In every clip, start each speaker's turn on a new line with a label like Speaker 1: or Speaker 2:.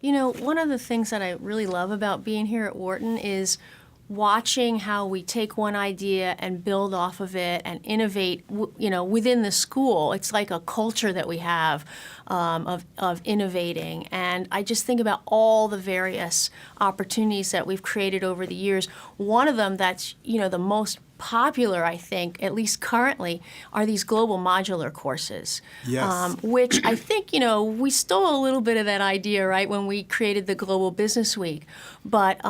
Speaker 1: You know, one of the things that I really love about being here at Wharton is watching how we take one idea and build off of it and innovate, within the school. It's like a culture that we have of innovating. And I just think about all the various opportunities that we've created over the years. One of them that's, the most popular, I think, at least currently, are these global modular courses.
Speaker 2: Yes.
Speaker 1: Which I think, we stole a little bit of that idea, right, when we created the Global Business Week. But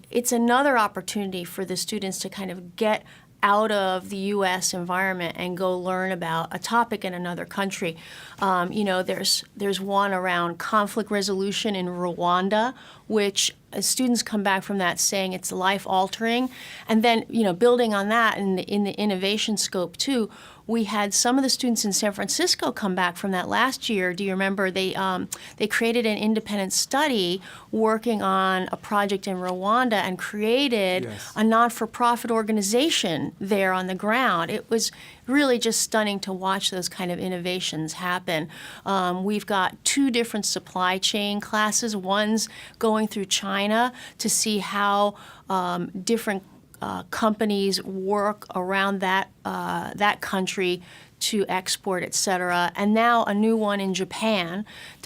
Speaker 1: it's another opportunity for the students to kind of get out of the U.S. environment and go learn about a topic in another country. There's one around conflict resolution in Rwanda, which students come back from that saying it's life-altering. And then, building on that in the innovation scope too, we had some of the students in San Francisco come back from that last year. Do you remember they created an independent study working on a project in Rwanda and created a not-for-profit organization there on the ground. It was really just stunning to watch those kind of innovations happen. We've got 2 different supply chain classes. One's going through China to see how different companies work around that country to export, et cetera. And now a new one in Japan,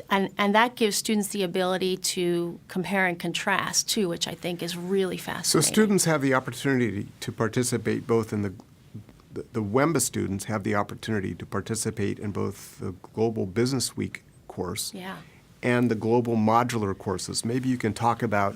Speaker 1: and that gives students the ability to compare and contrast too, which I think is really fascinating.
Speaker 2: So students have the opportunity to participate both in the WEMBA students have the opportunity to participate in both the Global Business Week course and the Global Modular courses. Maybe you can talk about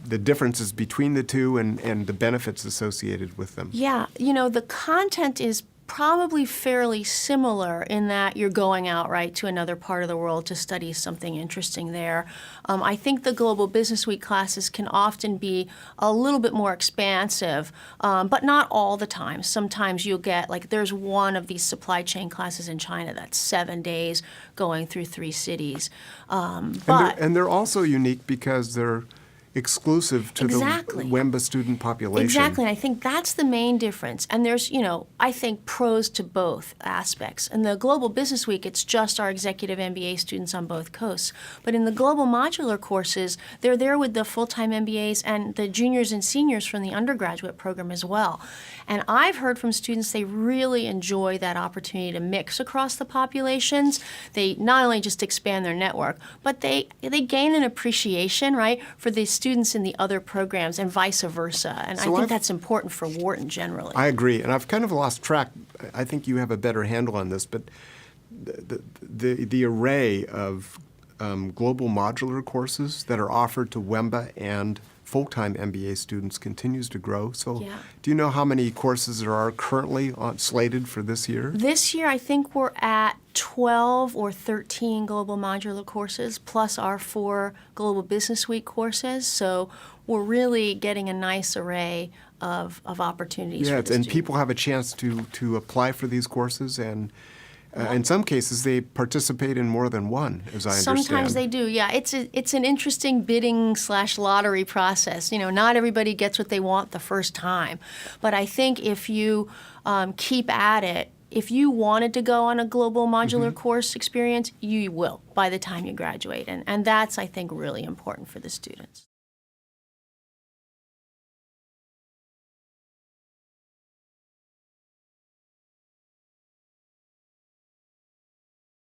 Speaker 2: the differences between the two and the benefits associated with them.
Speaker 1: Yeah, the content is probably fairly similar in that you're going out, right, to another part of the world to study something interesting there. I think the Global Business Week classes can often be a little bit more expansive, but not all the time. Sometimes you'll get, there's one of these supply chain classes in China that's 7 days going through 3 cities.
Speaker 2: And they're also unique because they're exclusive to the WEMBA student population.
Speaker 1: Exactly, and I think that's the main difference. And there's, I think pros to both aspects. In the Global Business Week, it's just our executive MBA students on both coasts. But in the Global Modular courses, they're there with the full-time MBAs and the juniors and seniors from the undergraduate program as well. And I've heard from students they really enjoy that opportunity to mix across the populations. They not only just expand their network, but they gain an appreciation, right, for the students in the other programs and vice versa. And I think that's important for Wharton generally.
Speaker 2: I agree. And I've kind of lost track. I think you have a better handle on this, but the array of global modular courses that are offered to WEMBA and full-time MBA students continues to grow. So do you know how many courses there are currently slated for this year?
Speaker 1: This year, I think we're at 12 or 13 global modular courses, plus our 4 Global Business Week courses. So we're really getting a nice array of opportunities for the
Speaker 2: and
Speaker 1: students.
Speaker 2: people have a chance to apply for these courses, and in some cases, they participate in more than one, as I understand.
Speaker 1: Sometimes they do, yeah. It's an interesting bidding/lottery process. Not everybody gets what they want the first time. But I think if you keep at it, if you wanted to go on a global modular course experience, you will by the time you graduate. And that's, I think, really important for the students.